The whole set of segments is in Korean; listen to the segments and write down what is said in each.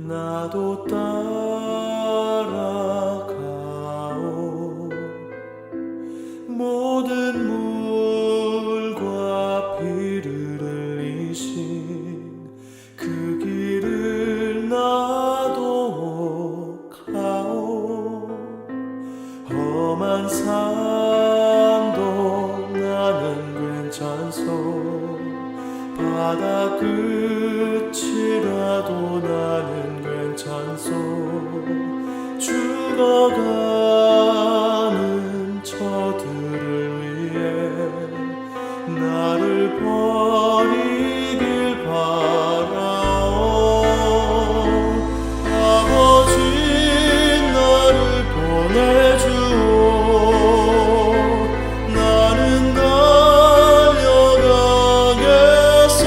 나도 따라가오. 모든 물과 피를 흘리신 그 길을 나도 가오. 험한 산도 나는 괜찮소. 바다 끝이라도 나는 괜찮소. 죽어가는 저들을 위해 나를 버리길 바라오. 아버지 나를 보내주오. 나는 달려가겠소.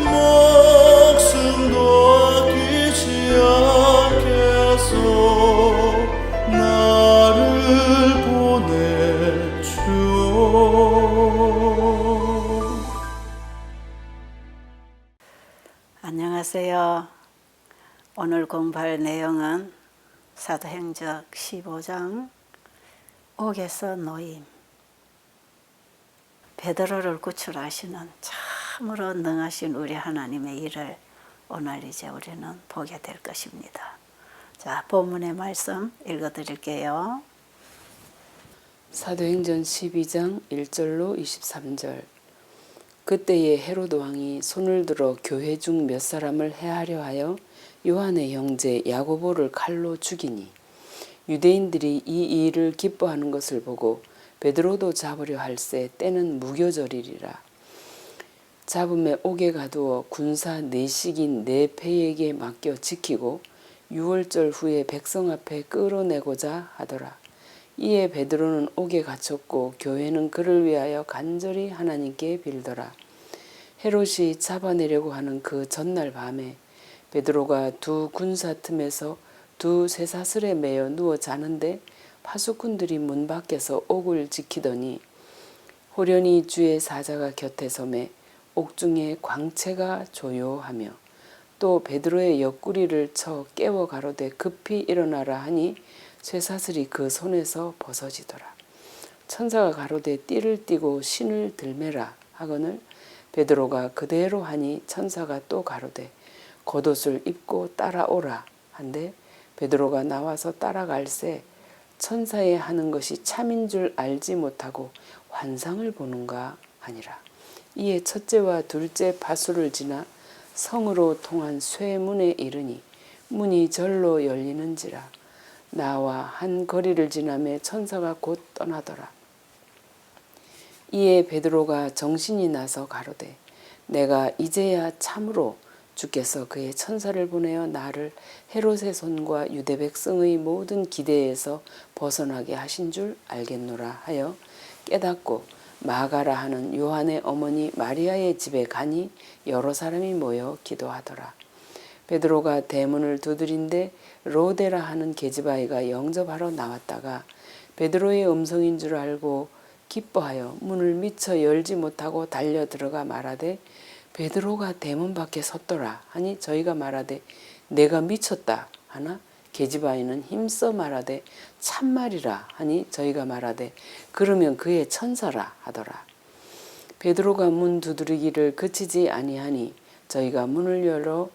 목숨도 아끼지 않겠소. 나를 보내주오. 안녕하세요. 오늘 공부할 내용은 사도행적 15장 옥에서 노임. 베드로를 구출하시는 참으로 능하신 우리 하나님의 일을 오늘 이제 우리는 보게 될 것입니다. 자, 본문의 말씀 읽어드릴게요. 사도행전 12장 1절로 23절. 그때에 헤로드 왕이 손을 들어 교회 중 몇 사람을 해하려 하여 요한의 형제 야고보를 칼로 죽이니 유대인들이 이 일을 기뻐하는 것을 보고 베드로도 잡으려 할새 때는 무교절이리라. 잡음에 옥에 가두어 군사 내식인 네 패에게 맡겨 지키고 6월절 후에 백성 앞에 끌어내고자 하더라. 이에 베드로는 옥에 갇혔고 교회는 그를 위하여 간절히 하나님께 빌더라. 헤롯이 잡아내려고 하는 그 전날 밤에 베드로가 두 군사 틈에서 두 쇠사슬에 매여 누워 자는데 파수꾼들이 문 밖에서 옥을 지키더니 호련히 주의 사자가 곁에 서매 옥중에 광채가 조요하며 또 베드로의 옆구리를 쳐 깨워 가로되 급히 일어나라 하니 쇠사슬이 그 손에서 벗어지더라. 천사가 가로되 띠를 띠고 신을 들매라 하거늘 베드로가 그대로 하니 천사가 또 가로되 겉옷을 입고 따라오라 한데 베드로가 나와서 따라갈새 천사의 하는 것이 참인 줄 알지 못하고 환상을 보는가 하니라. 이에 첫째와 둘째 파수를 지나 성으로 통한 쇠문에 이르니 문이 절로 열리는지라. 나와 한 거리를 지나매 천사가 곧 떠나더라. 이에 베드로가 정신이 나서 가로되 내가 이제야 참으로 주께서 그의 천사를 보내어 나를 헤롯의 손과 유대 백성의 모든 기대에서 벗어나게 하신 줄 알겠노라 하여 깨닫고 마가라 하는 요한의 어머니 마리아의 집에 가니 여러 사람이 모여 기도하더라. 베드로가 대문을 두드린데 로데라 하는 계집아이가 영접하러 나왔다가 베드로의 음성인 줄 알고 기뻐하여 문을 미처 열지 못하고 달려 들어가 말하되 베드로가 대문 밖에 섰더라 하니 저희가 말하되 내가 미쳤다 하나 계집아이는 힘써 말하되 참말이라 하니 저희가 말하되 그러면 그의 천사라 하더라. 베드로가 문 두드리기를 그치지 아니하니 저희가 문을 열어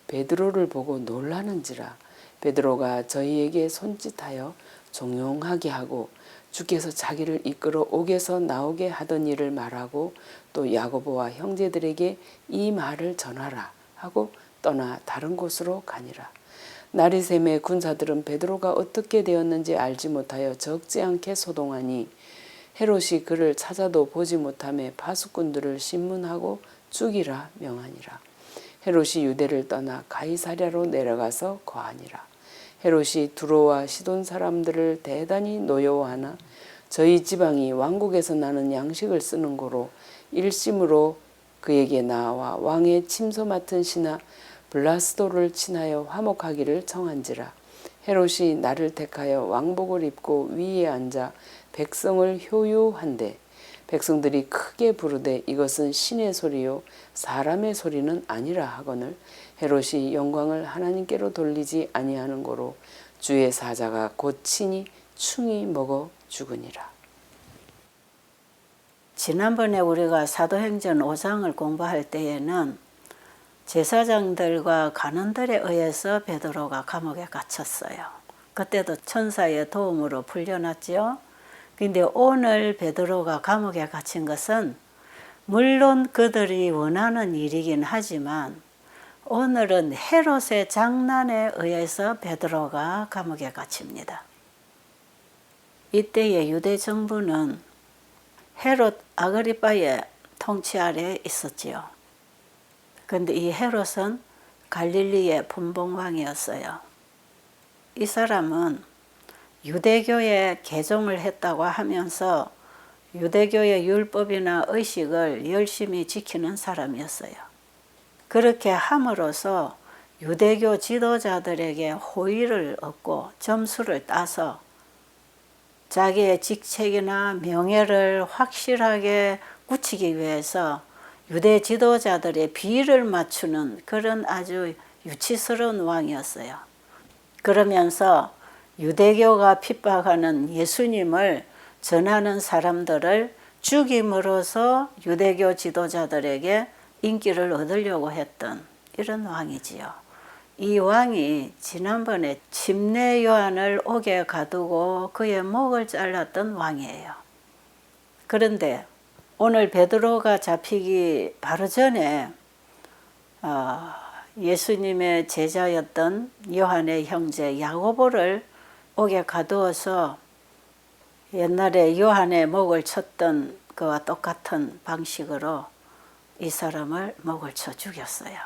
베드로를 보고 놀라는지라. 베드로가 저희에게 손짓하여 종용하게 하고 주께서 자기를 이끌어 옥에서 나오게 하던 일을 말하고 또 야고보와 형제들에게 이 말을 전하라 하고 떠나 다른 곳으로 가니라. 날이 새매 군사들은 베드로가 어떻게 되었는지 알지 못하여 적지 않게 소동하니 헤롯이 그를 찾아도 보지 못하며 파수꾼들을 신문하고 죽이라 명하니라. 헤롯이 유대를 떠나 가이사랴로 내려가서 거하니라. 헤롯이 두로와 시돈 사람들을 대단히 노여워하나 저희 지방이 왕국에서 나는 양식을 쓰는 고로 일심으로 그에게 나와 왕의 침소 맡은 신하 블라스도를 친하여 화목하기를 청한지라. 헤롯이 나를 택하여 왕복을 입고 위에 앉아 백성을 효유한데 백성들이 크게 부르되 이것은 신의 소리요 사람의 소리는 아니라 하거늘 헤롯이 영광을 하나님께로 돌리지 아니하는 고로 주의 사자가 곧 친히 충이 먹어 죽으니라. 지난번에 우리가 사도행전 5장을 공부할 때에는 제사장들과 간원들에 의해서 베드로가 감옥에 갇혔어요. 그때도 천사의 도움으로 풀려났죠. 근데 오늘 베드로가 감옥에 갇힌 것은 물론 그들이 원하는 일이긴 하지만 오늘은 헤롯의 장난에 의해서 베드로가 감옥에 갇힙니다. 이때의 유대 정부는 헤롯 아그리빠의 통치 아래에 있었지요. 그런데 이 헤롯은 갈릴리의 분봉왕이었어요. 이 사람은 유대교에 개종을 했다고 하면서 유대교의 율법이나 의식을 열심히 지키는 사람이었어요. 그렇게 함으로써 유대교 지도자들에게 호의를 얻고 점수를 따서 자기의 직책이나 명예를 확실하게 굳히기 위해서 유대 지도자들의 비위를 맞추는 그런 아주 유치스러운 왕이었어요. 그러면서 유대교가 핍박하는 예수님을 전하는 사람들을 죽임으로써 유대교 지도자들에게 인기를 얻으려고 했던 이런 왕이지요. 이 왕이 지난번에 침례 요한을 옥에 가두고 그의 목을 잘랐던 왕이에요. 그런데 오늘 베드로가 잡히기 바로 전에 예수님의 제자였던 요한의 형제 야고보를 옥에 가두어서 옛날에 요한의 목을 쳤던 그와 똑같은 방식으로 이 사람을 목을 쳐 죽였어요.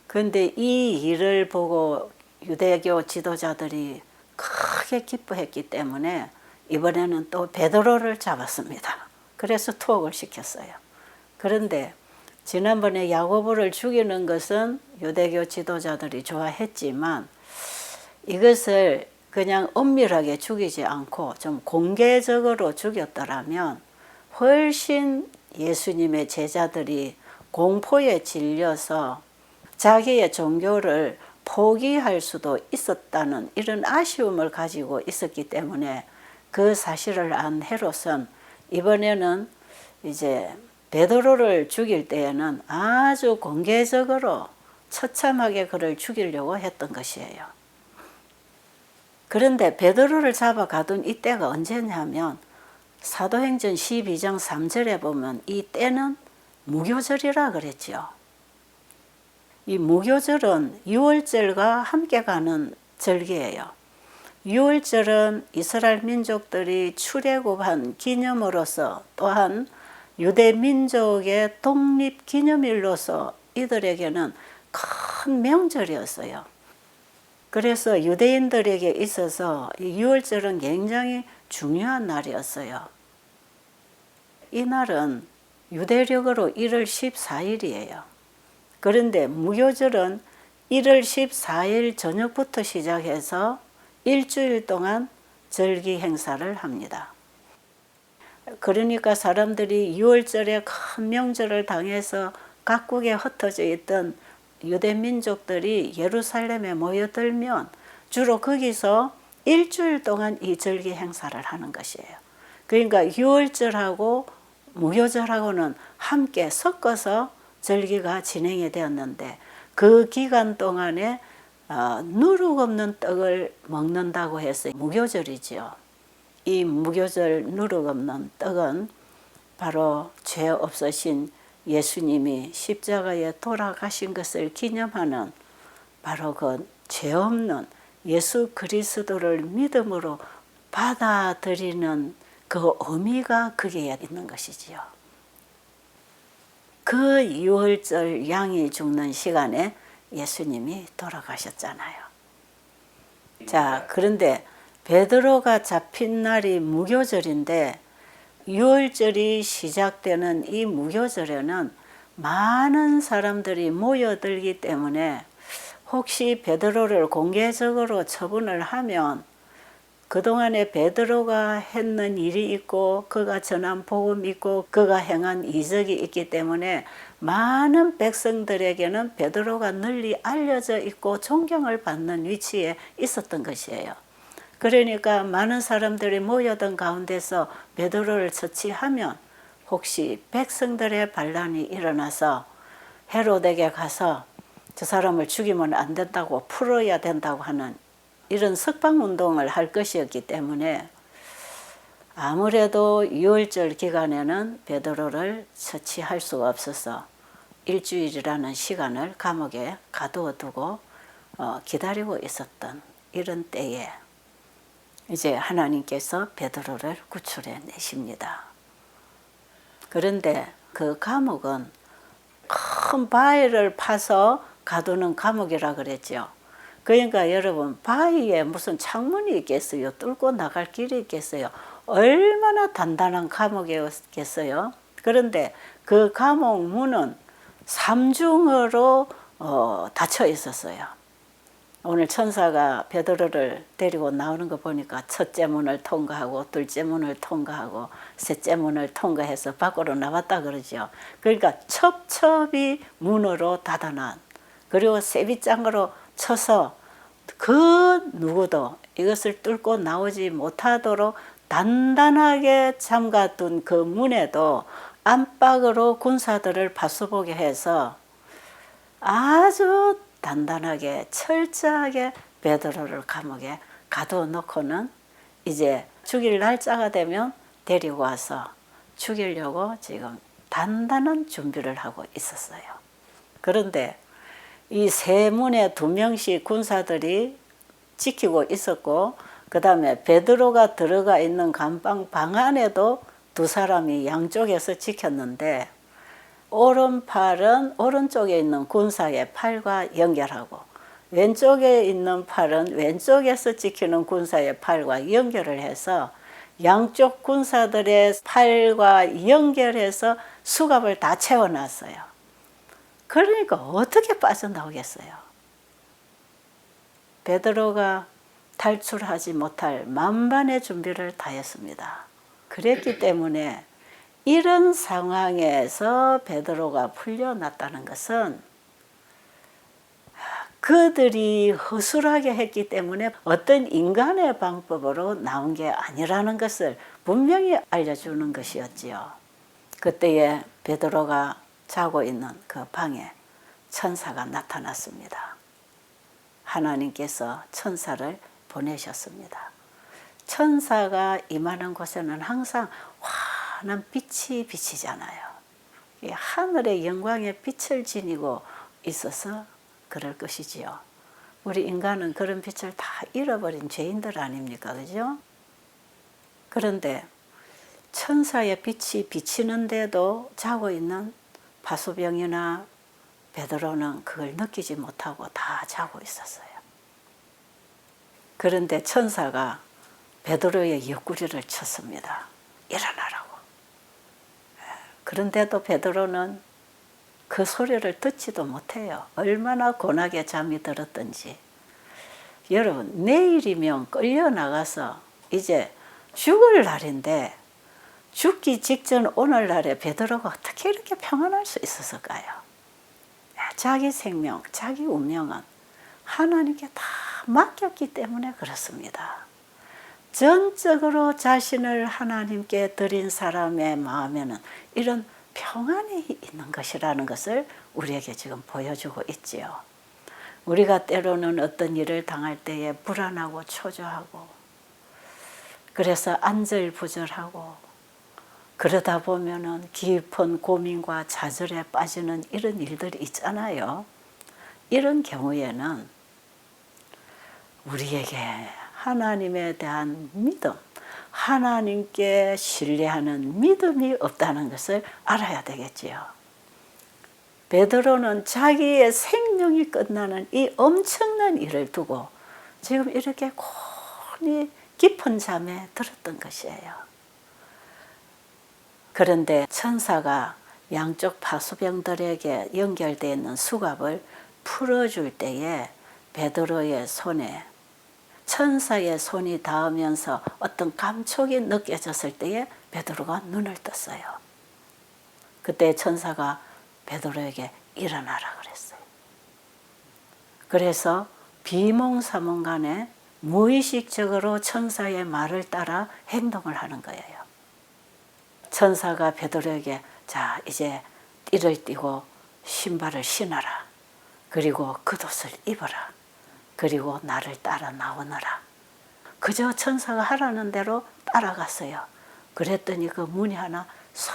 그런데 이 일을 보고 유대교 지도자들이 크게 기뻐했기 때문에 이번에는 또 베드로를 잡았습니다. 그래서 투옥을 시켰어요. 그런데 지난번에 야고보를 죽이는 것은 유대교 지도자들이 좋아했지만 이것을 그냥 엄밀하게 죽이지 않고 좀 공개적으로 죽였더라면 훨씬 예수님의 제자들이 공포에 질려서 자기의 종교를 포기할 수도 있었다는 이런 아쉬움을 가지고 있었기 때문에 그 사실을 안 헤롯은 이번에는 이제 베드로를 죽일 때에는 아주 공개적으로 처참하게 그를 죽이려고 했던 것이에요. 그런데 베드로를 잡아 가둔 이때가 언제냐면 사도행전 12장 3절에 보면 이 때는 무교절이라 그랬죠. 이 무교절은 유월절과 함께 가는 절기예요. 유월절은 이스라엘 민족들이 출애굽한 기념으로서 또한 유대 민족의 독립 기념일로서 이들에게는 큰 명절이었어요. 그래서 유대인들에게 있어서 이 유월절은 굉장히 중요한 날이었어요. 이 날은 유대력으로 1월 14일이에요. 그런데 무교절은 1월 14일 저녁부터 시작해서 일주일 동안 절기 행사를 합니다. 그러니까 사람들이 6월절에 큰 명절을 당해서 각국에 흩어져 있던 유대 민족들이 예루살렘에 모여들면 주로 거기서 일주일 동안 이 절기 행사를 하는 것이에요. 그러니까 6월절하고 무교절하고는 함께 섞어서 절기가 진행이 되었는데 그 기간 동안에 누룩 없는 떡을 먹는다고 해서 무교절이지요. 이 무교절 누룩 없는 떡은 바로 죄 없으신 예수님이 십자가에 돌아가신 것을 기념하는 바로 그 죄 없는 예수 그리스도를 믿음으로 받아들이는 그 의미가 거기에 있는 것이지요. 그 유월절 양이 죽는 시간에 예수님이 돌아가셨잖아요. 자, 그런데 베드로가 잡힌 날이 무교절인데 유월절이 시작되는 이 무교절에는 많은 사람들이 모여들기 때문에 혹시 베드로를 공개적으로 처분을 하면 그동안에 베드로가 했는 일이 있고 그가 전한 복음이 있고 그가 행한 이적이 있기 때문에 많은 백성들에게는 베드로가 널리 알려져 있고 존경을 받는 위치에 있었던 것이에요. 그러니까 많은 사람들이 모여든 가운데서 베드로를 처치하면 혹시 백성들의 반란이 일어나서 헤롯에게 가서 저 사람을 죽이면 안 된다고 풀어야 된다고 하는 이런 석방운동을 할 것이었기 때문에 아무래도 유월절 기간에는 베드로를 처치할 수가 없어서 일주일이라는 시간을 감옥에 가두어 두고 기다리고 있었던 이런 때에 이제 하나님께서 베드로를 구출해 내십니다. 그런데 그 감옥은 큰 바위를 파서 가두는 감옥이라 그랬죠. 그러니까 여러분, 바위에 무슨 창문이 있겠어요? 뚫고 나갈 길이 있겠어요? 얼마나 단단한 감옥이었겠어요? 그런데 그 감옥 문은 삼중으로 닫혀 있었어요. 오늘 천사가 베드로를 데리고 나오는 거 보니까 첫째 문을 통과하고 둘째 문을 통과하고 셋째 문을 통과해서 밖으로 나왔다 그러죠. 그러니까 첩첩이 문으로 닫아난, 그리고 세빗장으로 쳐서 그 누구도 이것을 뚫고 나오지 못하도록 단단하게 잠가둔 그 문에도 안팎으로 군사들을 파수보게 해서 아주 단단하게 철저하게 베드로를 감옥에 가두어 놓고는 이제 죽일 날짜가 되면 데리고 와서 죽이려고 지금 단단한 준비를 하고 있었어요. 그런데 이 세 문에 2명씩 군사들이 지키고 있었고, 그 다음에 베드로가 들어가 있는 감방 방 안에도 2사람이 양쪽에서 지켰는데, 오른팔은 오른쪽에 있는 군사의 팔과 연결하고 왼쪽에 있는 팔은 왼쪽에서 지키는 군사의 팔과 연결을 해서 양쪽 군사들의 팔과 연결해서 수갑을 다 채워놨어요. 그러니까 어떻게 빠져나오겠어요? 베드로가 탈출하지 못할 만반의 준비를 다 했습니다. 그랬기 때문에 이런 상황에서 베드로가 풀려났다는 것은 그들이 허술하게 했기 때문에 어떤 인간의 방법으로 나온 게 아니라는 것을 분명히 알려주는 것이었지요. 그때에 베드로가 자고 있는 그 방에 천사가 나타났습니다. 하나님께서 천사를 보내셨습니다. 천사가 임하는 곳에는 항상 환한 빛이 비치잖아요. 하늘의 영광의 빛을 지니고 있어서 그럴 것이지요. 우리 인간은 그런 빛을 다 잃어버린 죄인들 아닙니까? 그죠? 그런데 천사의 빛이 비치는데도 자고 있는 바수병이나 베드로는 그걸 느끼지 못하고 다 자고 있었어요. 그런데 천사가 베드로의 옆구리를 쳤습니다. 일어나라고. 그런데도 베드로는 그 소리를 듣지도 못해요. 얼마나 고나게 잠이 들었던지. 여러분, 내일이면 끌려나가서 이제 죽을 날인데 죽기 직전 오늘날에 베드로가 어떻게 이렇게 평안할 수 있었을까요? 자기 생명, 자기 운명은 하나님께 다 맡겼기 때문에 그렇습니다. 전적으로 자신을 하나님께 드린 사람의 마음에는 이런 평안이 있는 것이라는 것을 우리에게 지금 보여주고 있지요. 우리가 때로는 어떤 일을 당할 때에 불안하고 초조하고 그래서 안절부절하고 그러다 보면은 깊은 고민과 좌절에 빠지는 이런 일들이 있잖아요. 이런 경우에는 우리에게 하나님에 대한 믿음, 하나님께 신뢰하는 믿음이 없다는 것을 알아야 되겠지요. 베드로는 자기의 생명이 끝나는 이 엄청난 일을 두고 지금 이렇게 곤히 깊은 잠에 들었던 것이에요. 그런데 천사가 양쪽 파수병들에게 연결되어 있는 수갑을 풀어줄 때에 베드로의 손에 천사의 손이 닿으면서 어떤 감촉이 느껴졌을 때에 베드로가 눈을 떴어요. 그때 천사가 베드로에게 일어나라 그랬어요. 그래서 비몽사몽간에 무의식적으로 천사의 말을 따라 행동을 하는 거예요. 천사가 베드로에게 자 이제 띠를 띠고 신발을 신어라. 그리고 겉옷을 입어라. 그리고 나를 따라 나오너라. 그저 천사가 하라는 대로 따라갔어요. 그랬더니 그 문이 하나 솔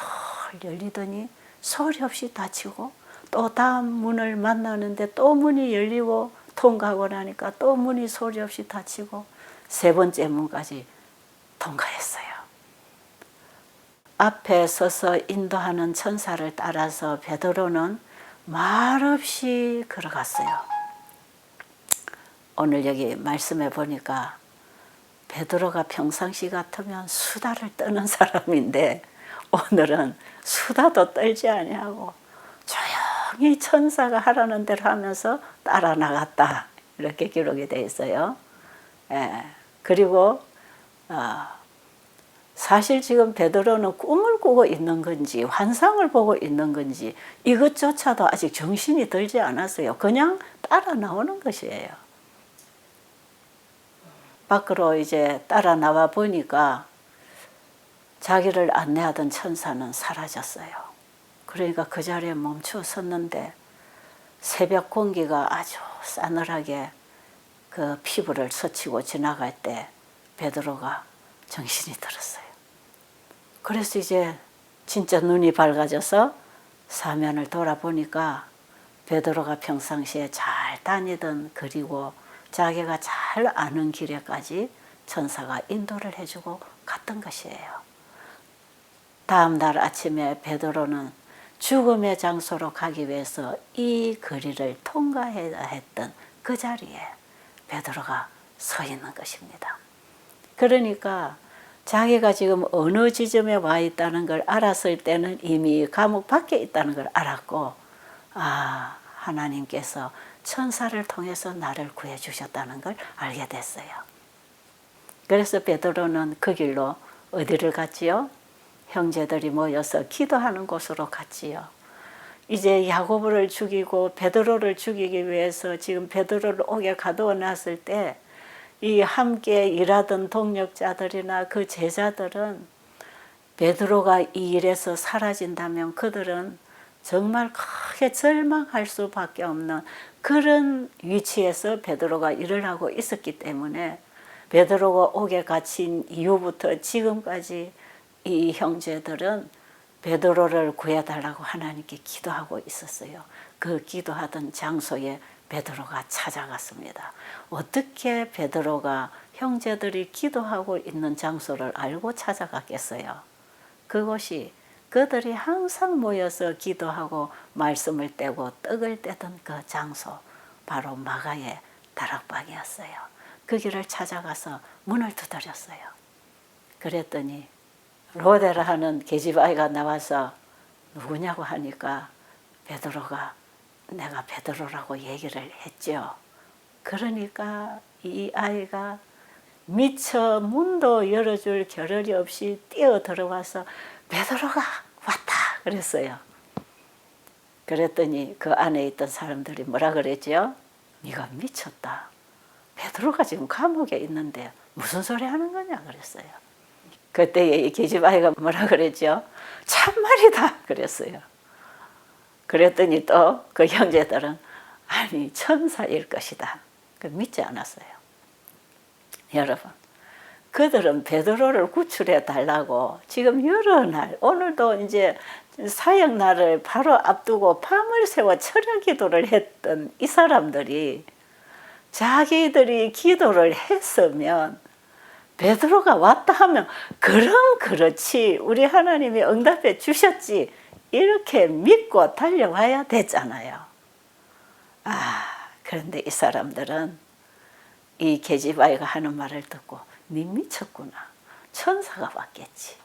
열리더니 소리 없이 닫히고 또 다음 문을 만나는데 또 문이 열리고 통과하고 나니까 또 문이 소리 없이 닫히고 세 번째 문까지 통과했어요. 앞에 서서 인도하는 천사를 따라서 베드로는 말없이 걸어갔어요. 오늘 여기 말씀해 보니까 베드로가 평상시 같으면 수다를 떠는 사람인데 오늘은 수다도 떨지 아니하고 조용히 천사가 하라는 대로 하면서 따라 나갔다. 이렇게 기록이 되어 있어요. 예. 그리고 사실 지금 베드로는 꿈을 꾸고 있는 건지 환상을 보고 있는 건지 이것조차도 아직 정신이 들지 않았어요. 그냥 따라 나오는 것이에요. 밖으로 이제 따라 나와 보니까 자기를 안내하던 천사는 사라졌어요. 그러니까 그 자리에 멈춰 섰는데 새벽 공기가 아주 싸늘하게 그 피부를 스치고 지나갈 때 베드로가 정신이 들었어요. 그래서 이제 진짜 눈이 밝아져서 사면을 돌아보니까 베드로가 평상시에 잘 다니던 그리고 자기가 잘 아는 길에까지 천사가 인도를 해주고 갔던 것이에요. 다음 날 아침에 베드로는 죽음의 장소로 가기 위해서 이 거리를 통과해야 했던 그 자리에 베드로가 서 있는 것입니다. 그러니까 자기가 지금 어느 지점에 와 있다는 걸 알았을 때는 이미 감옥 밖에 있다는 걸 알았고 하나님께서 천사를 통해서 나를 구해 주셨다는 걸 알게 됐어요. 그래서 베드로는 그 길로 어디를 갔지요? 형제들이 모여서 기도하는 곳으로 갔지요. 이제 야고보를 죽이고 베드로를 죽이기 위해서 지금 베드로를 옥에 가두어 놨을 때 이 함께 일하던 동력자들이나 그 제자들은 베드로가 이 일에서 사라진다면 그들은 정말 크게 절망할 수밖에 없는 그런 위치에서 베드로가 일을 하고 있었기 때문에 베드로가 옥에 갇힌 이후부터 지금까지 이 형제들은 베드로를 구해달라고 하나님께 기도하고 있었어요. 그 기도하던 장소에 베드로가 찾아갔습니다. 어떻게 베드로가 형제들이 기도하고 있는 장소를 알고 찾아갔겠어요? 그곳이 그들이 항상 모여서 기도하고 말씀을 떼고 떡을 떼던 그 장소, 바로 마가의 다락방이었어요. 그 길을 찾아가서 문을 두드렸어요. 그랬더니 로데라 하는 계집아이가 나와서 누구냐고 하니까 베드로가 내가 베드로라고 얘기를 했죠. 그러니까 이 아이가 미처 문도 열어줄 겨를이 없이 뛰어 들어와서 베드로가 왔다 그랬어요. 그랬더니 그 안에 있던 사람들이 뭐라 그랬죠? 네가 미쳤다. 베드로가 지금 감옥에 있는데 무슨 소리 하는 거냐 그랬어요. 그때 이 계집아이가 뭐라 그랬죠? 참말이다 그랬어요. 그랬더니 또 그 형제들은 아니 천사일 것이다. 믿지 않았어요. 여러분, 그들은 베드로를 구출해 달라고 지금 여러 날, 오늘도 이제 사형날을 바로 앞두고 밤을 새워 철야 기도를 했던 이 사람들이 자기들이 기도를 했으면 베드로가 왔다 하면 그럼 그렇지 우리 하나님이 응답해 주셨지 이렇게 믿고 달려와야 됐잖아요. 그런데 이 사람들은 이 계집아이가 하는 말을 듣고 네 미쳤구나. 천사가 왔겠지.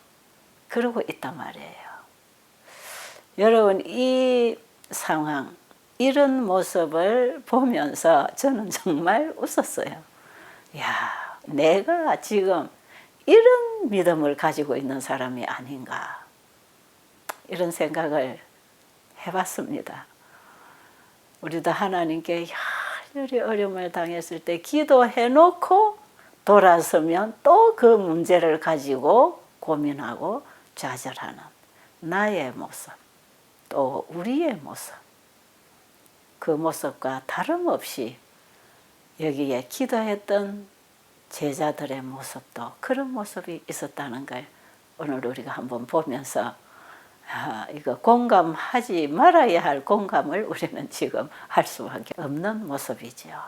그러고 있단 말이에요. 여러분 이 상황, 이런 모습을 보면서 저는 정말 웃었어요. 야, 내가 지금 이런 믿음을 가지고 있는 사람이 아닌가. 이런 생각을 해봤습니다. 우리도 하나님께 열렬히 어려움을 당했을 때 기도해놓고 돌아서면 또 그 문제를 가지고 고민하고 좌절하는 나의 모습, 또 우리의 모습, 그 모습과 다름없이 여기에 기도했던 제자들의 모습도 그런 모습이 있었다는 걸 오늘 우리가 한번 보면서 이거 공감하지 말아야 할 공감을 우리는 지금 할 수밖에 없는 모습이지요.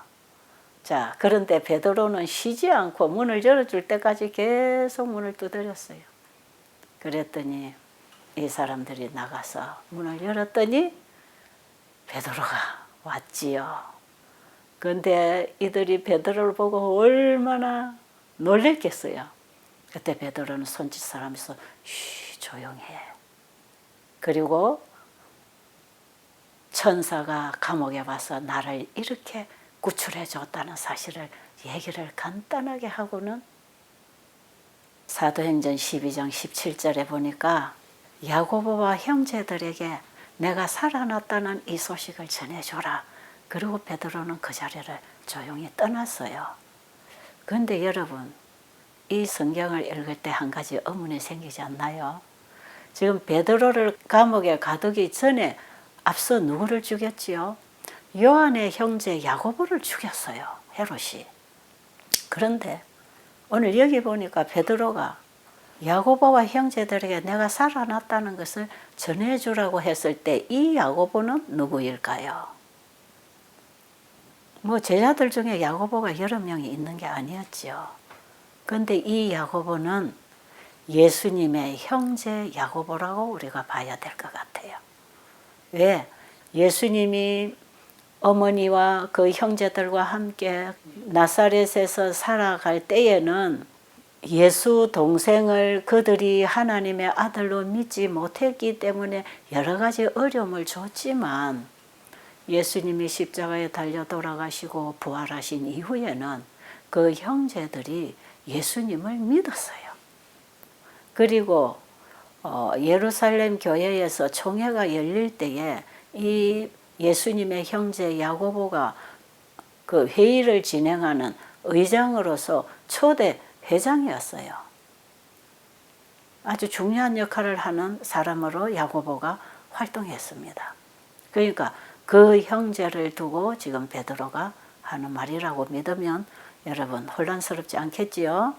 자, 그런데 베드로는 쉬지 않고 문을 열어줄 때까지 계속 문을 두드렸어요. 그랬더니 이 사람들이 나가서 문을 열었더니 베드로가 왔지요. 그런데 이들이 베드로를 보고 얼마나 놀랬겠어요. 그때 베드로는 손짓 사람에서 조용해. 그리고 천사가 감옥에 와서 나를 이렇게 구출해 줬다는 사실을 얘기를 간단하게 하고는 사도행전 12장 17절에 보니까 야고보와 형제들에게 내가 살아났다는 이 소식을 전해줘라. 그리고 베드로는 그 자리를 조용히 떠났어요. 그런데 여러분, 이 성경을 읽을 때 한 가지 의문이 생기지 않나요? 지금 베드로를 감옥에 가두기 전에 앞서 누구를 죽였지요? 요한의 형제 야고보를 죽였어요. 헤롯이. 그런데 오늘 여기 보니까 베드로가 야고보와 형제들에게 내가 살아났다는 것을 전해주라고 했을 때 이 야고보는 누구일까요? 뭐 제자들 중에 야고보가 여러 명이 있는 게 아니었지요. 그런데 이 야고보는 예수님의 형제 야고보라고 우리가 봐야 될 것 같아요. 왜? 예수님이 어머니와 그 형제들과 함께 나사렛에서 살아갈 때에는 예수 동생을 그들이 하나님의 아들로 믿지 못했기 때문에 여러 가지 어려움을 줬지만 예수님이 십자가에 달려 돌아가시고 부활하신 이후에는 그 형제들이 예수님을 믿었어요. 그리고 예루살렘 교회에서 총회가 열릴 때에 이 예수님의 형제 야고보가 그 회의를 진행하는 의장으로서 초대 회장이었어요. 아주 중요한 역할을 하는 사람으로 야고보가 활동했습니다. 그러니까 그 형제를 두고 지금 베드로가 하는 말이라고 믿으면 여러분 혼란스럽지 않겠지요?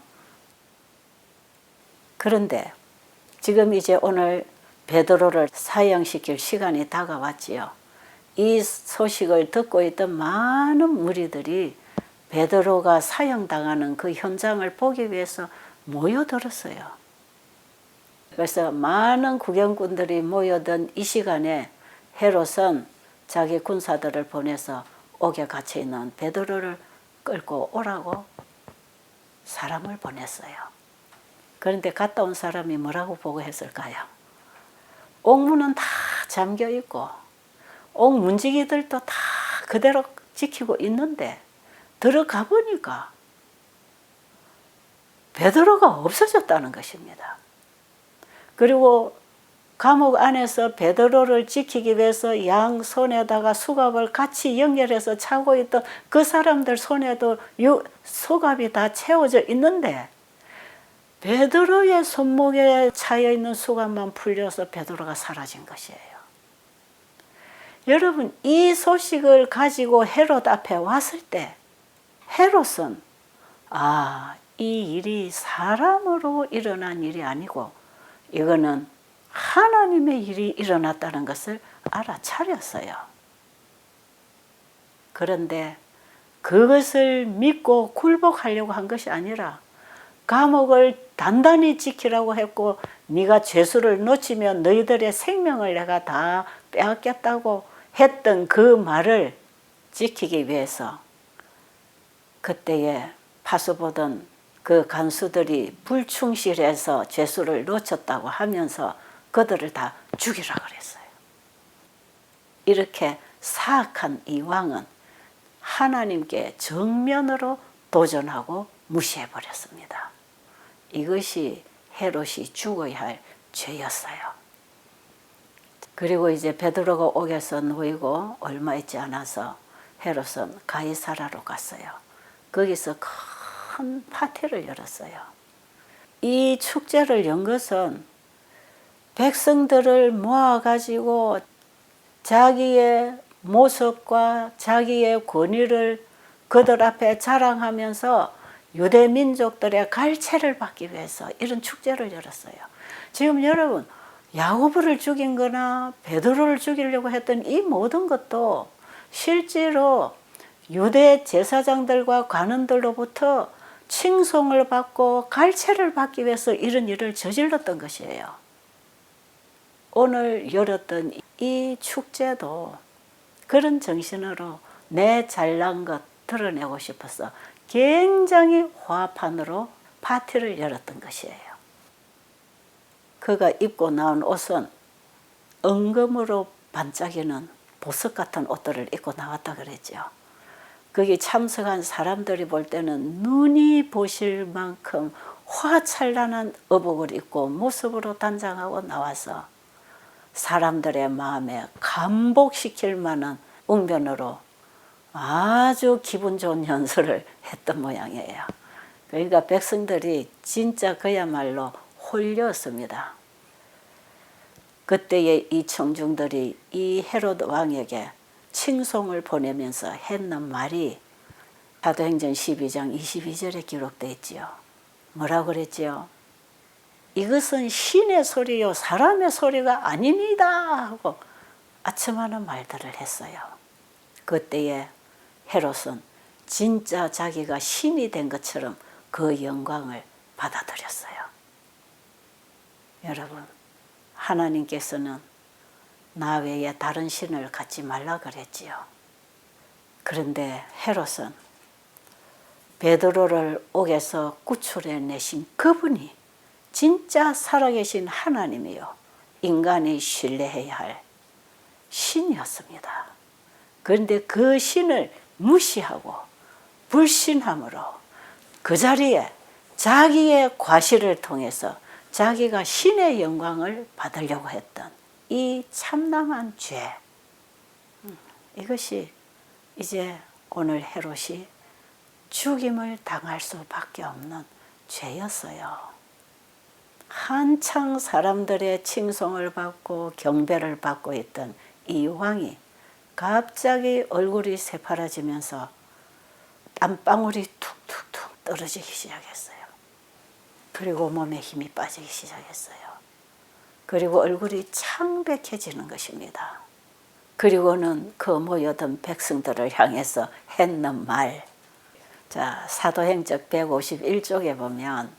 그런데 지금 이제 오늘 베드로를 사형시킬 시간이 다가왔지요. 이 소식을 듣고 있던 많은 무리들이 베드로가 사형당하는 그 현장을 보기 위해서 모여들었어요. 그래서 많은 구경꾼들이 모여든 이 시간에 헤롯은 자기 군사들을 보내서 옥에 갇혀 있는 베드로를 끌고 오라고 사람을 보냈어요. 그런데 갔다 온 사람이 뭐라고 보고했을까요? 옥문은 다 잠겨 있고 옥 문지기들도 다 그대로 지키고 있는데 들어가 보니까 베드로가 없어졌다는 것입니다. 그리고 감옥 안에서 베드로를 지키기 위해서 양 손에다가 수갑을 같이 연결해서 차고 있던 그 사람들 손에도 수갑이 다 채워져 있는데 베드로의 손목에 차여 있는 수갑만 풀려서 베드로가 사라진 것이에요. 여러분, 이 소식을 가지고 헤롯 앞에 왔을 때 헤롯은 이 일이 사람으로 일어난 일이 아니고 이거는 하나님의 일이 일어났다는 것을 알아차렸어요. 그런데 그것을 믿고 굴복하려고 한 것이 아니라 감옥을 단단히 지키라고 했고 네가 죄수를 놓치면 너희들의 생명을 내가 다 빼앗겠다고 했던 그 말을 지키기 위해서 그때에 파수보던 그 간수들이 불충실해서 죄수를 놓쳤다고 하면서 그들을 다 죽이라 그랬어요. 이렇게 사악한 이 왕은 하나님께 정면으로 도전하고 무시해버렸습니다. 이것이 헤롯이 죽어야 할 죄였어요. 그리고 이제 베드로가 옥에서 놓이고 얼마 있지 않아서 헤롯은 가이사라로 갔어요. 거기서 큰 파티를 열었어요. 이 축제를 연 것은 백성들을 모아가지고 자기의 모습과 자기의 권위를 그들 앞에 자랑하면서 유대 민족들의 갈채를 받기 위해서 이런 축제를 열었어요. 지금 여러분, 야고보를 죽인 거나 베드로를 죽이려고 했던 이 모든 것도 실제로 유대 제사장들과 관원들로부터 칭송을 받고 갈채를 받기 위해서 이런 일을 저질렀던 것이에요. 오늘 열었던 이 축제도 그런 정신으로 내 잘난 것 드러내고 싶어서 굉장히 화합판으로 파티를 열었던 것이에요. 그가 입고 나온 옷은 은금으로 반짝이는 보석 같은 옷들을 입고 나왔다 그랬죠. 거기 참석한 사람들이 볼 때는 눈이 보실 만큼 화찬란한 의복을 입고 모습으로 단장하고 나와서 사람들의 마음에 감복시킬 만한 웅변으로 아주 기분 좋은 연설을 했던 모양이에요. 그러니까 백성들이 진짜 그야말로 홀렸습니다. 그때의 이 청중들이 이 헤롯 왕에게 칭송을 보내면서 했는 말이 사도행전 12장 22절에 기록되어 있지요. 뭐라고 그랬지요? 이것은 신의 소리요 사람의 소리가 아닙니다 하고 아첨하는 말들을 했어요. 그때에 헤롯은 진짜 자기가 신이 된 것처럼 그 영광을 받아들였어요. 여러분, 하나님께서는 나 외에 다른 신을 갖지 말라 그랬지요. 그런데 헤롯은 베드로를 옥에서 구출해내신 그분이 진짜 살아계신 하나님이요 인간이 신뢰해야 할 신이었습니다. 그런데 그 신을 무시하고 불신함으로 그 자리에 자기의 과실을 통해서 자기가 신의 영광을 받으려고 했던 이 참담한 죄, 이것이 이제 오늘 헤롯이 죽임을 당할 수밖에 없는 죄였어요. 한창 사람들의 칭송을 받고 경배를 받고 있던 이 왕이 갑자기 얼굴이 새파라지면서 땀방울이 툭툭툭 떨어지기 시작했어요. 그리고 몸에 힘이 빠지기 시작했어요. 그리고 얼굴이 창백해지는 것입니다. 그리고는 그 모여든 백성들을 향해서 했는 말. 자, 사도행전 151쪽에 보면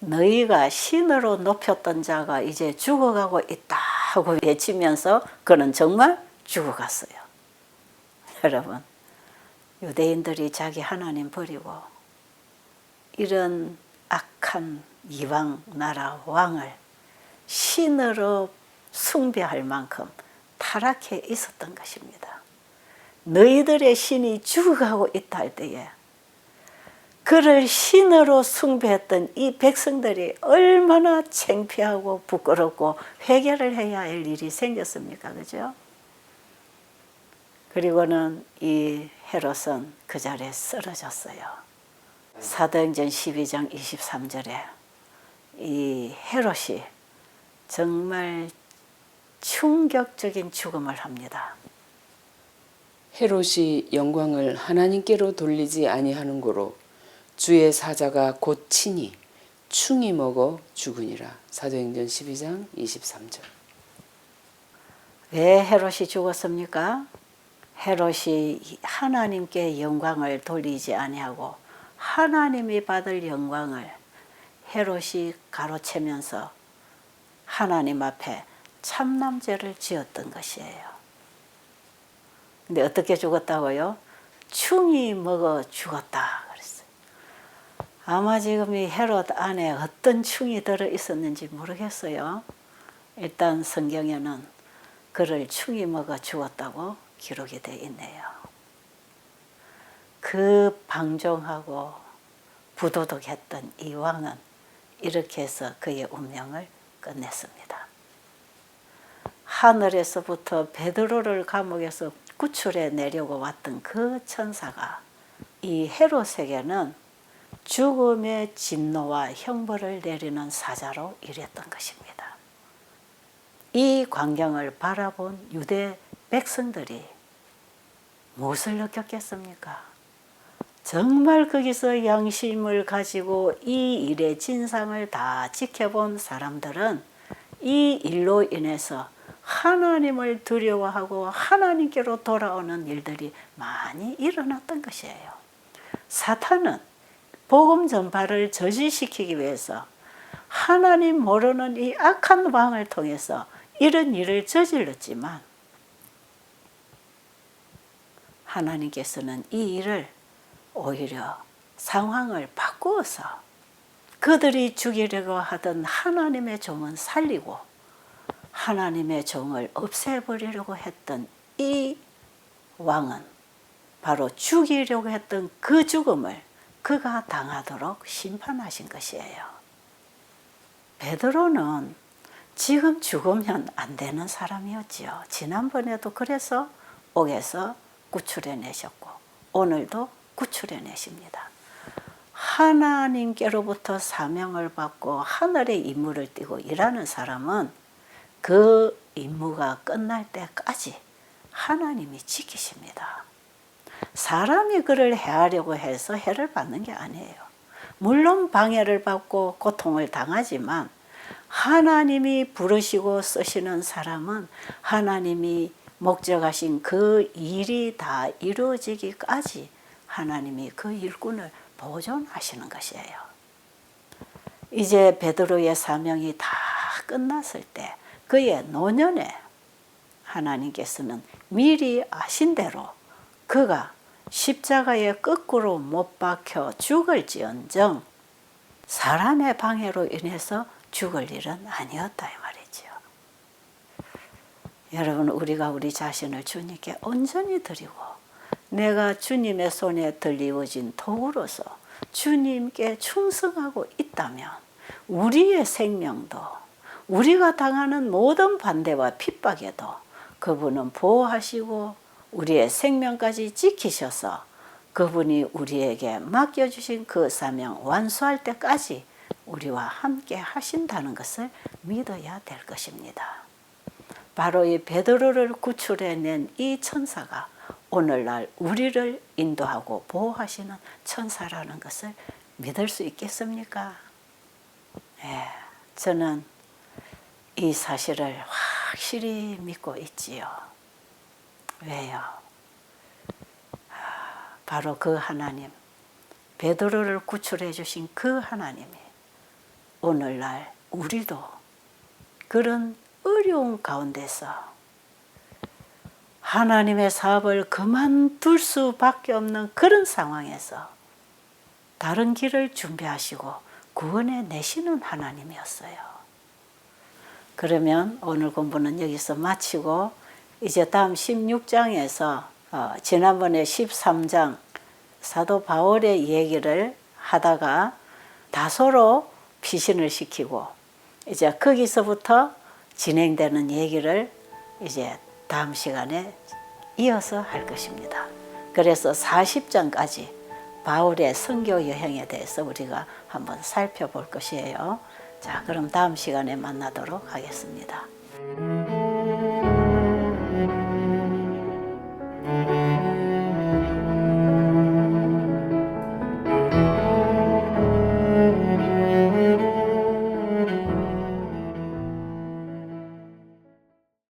너희가 신으로 높였던 자가 이제 죽어가고 있다 하고 외치면서 그는 정말 죽어갔어요. 여러분, 유대인들이 자기 하나님 버리고 이런 악한 이방 나라 왕을 신으로 숭배할 만큼 타락해 있었던 것입니다. 너희들의 신이 죽어가고 있다 할 때에 그를 신으로 숭배했던 이 백성들이 얼마나 창피하고 부끄럽고 회개를 해야 할 일이 생겼습니까? 그죠? 그리고는 이 헤롯은 그 자리에 쓰러졌어요. 사도행전 12장 23절에 이 헤롯이 정말 충격적인 죽음을 합니다. 헤롯이 영광을 하나님께로 돌리지 아니하는 고로 주의 사자가 곧 친히 충이 먹어 죽으니라. 사도행전 12장 23절. 왜 헤롯이 죽었습니까? 헤롯이 하나님께 영광을 돌리지 아니하고 하나님이 받을 영광을 헤롯이 가로채면서 하나님 앞에 참남죄를 지었던 것이에요. 근데 어떻게 죽었다고요? 충이 먹어 죽었다 그랬어요. 아마 지금 이 헤롯 안에 어떤 충이 들어 있었는지 모르겠어요. 일단 성경에는 그를 충이 먹어 죽었다고 기록이 되어 있네요. 그 방종하고 부도덕했던 이 왕은 이렇게 해서 그의 운명을 끝냈습니다. 하늘에서부터 베드로를 감옥에서 구출해 내려고 왔던 그 천사가 이 헤롯에게는 죽음의 진노와 형벌을 내리는 사자로 일했던 것입니다. 이 광경을 바라본 유대 백성들이 무엇을 느꼈겠습니까? 정말 거기서 양심을 가지고 이 일의 진상을 다 지켜본 사람들은 이 일로 인해서 하나님을 두려워하고 하나님께로 돌아오는 일들이 많이 일어났던 것이에요. 사탄은 복음 전파를 저지시키기 위해서 하나님 모르는 이 악한 왕을 통해서 이런 일을 저질렀지만 하나님께서는 이 일을 오히려 상황을 바꾸어서 그들이 죽이려고 하던 하나님의 종은 살리고 하나님의 종을 없애버리려고 했던 이 왕은 바로 죽이려고 했던 그 죽음을 그가 당하도록 심판하신 것이에요. 베드로는 지금 죽으면 안 되는 사람이었지요. 지난번에도 그래서 옥에서 구출해내셨고 오늘도 구출해내십니다. 하나님께로부터 사명을 받고 하늘의 임무를 띠고 일하는 사람은 그 임무가 끝날 때까지 하나님이 지키십니다. 사람이 그를 해하려고 해서 해를 받는 게 아니에요. 물론 방해를 받고 고통을 당하지만 하나님이 부르시고 쓰시는 사람은 하나님이 목적하신 그 일이 다 이루어지기까지 하나님이 그 일꾼을 보존하시는 것이에요. 이제 베드로의 사명이 다 끝났을 때 그의 노년에 하나님께서는 미리 아신 대로 그가 십자가에 거꾸로 못 박혀 죽을지언정 사람의 방해로 인해서 죽을 일은 아니었다 이 말이지요. 여러분, 우리가 우리 자신을 주님께 온전히 드리고 내가 주님의 손에 들리워진 도구로서 주님께 충성하고 있다면 우리의 생명도 우리가 당하는 모든 반대와 핍박에도 그분은 보호하시고 우리의 생명까지 지키셔서 그분이 우리에게 맡겨주신 그 사명 완수할 때까지 우리와 함께 하신다는 것을 믿어야 될 것입니다. 바로 이 베드로를 구출해낸 이 천사가 오늘날 우리를 인도하고 보호하시는 천사라는 것을 믿을 수 있겠습니까? 네, 저는 이 사실을 확실히 믿고 있지요. 왜요? 바로 그 하나님, 베드로를 구출해 주신 그 하나님이 오늘날 우리도 그런 어려운 가운데서 하나님의 사업을 그만둘 수밖에 없는 그런 상황에서 다른 길을 준비하시고 구원해 내시는 하나님이었어요. 그러면 오늘 공부는 여기서 마치고 이제 다음 16장에서 지난번에 13장 사도 바울의 얘기를 하다가 다소로 피신을 시키고 이제 거기서부터 진행되는 얘기를 이제 다음 시간에 이어서 할 것입니다. 그래서 40장까지 바울의 선교 여행에 대해서 우리가 한번 살펴볼 것이에요. 자, 그럼 다음 시간에 만나도록 하겠습니다.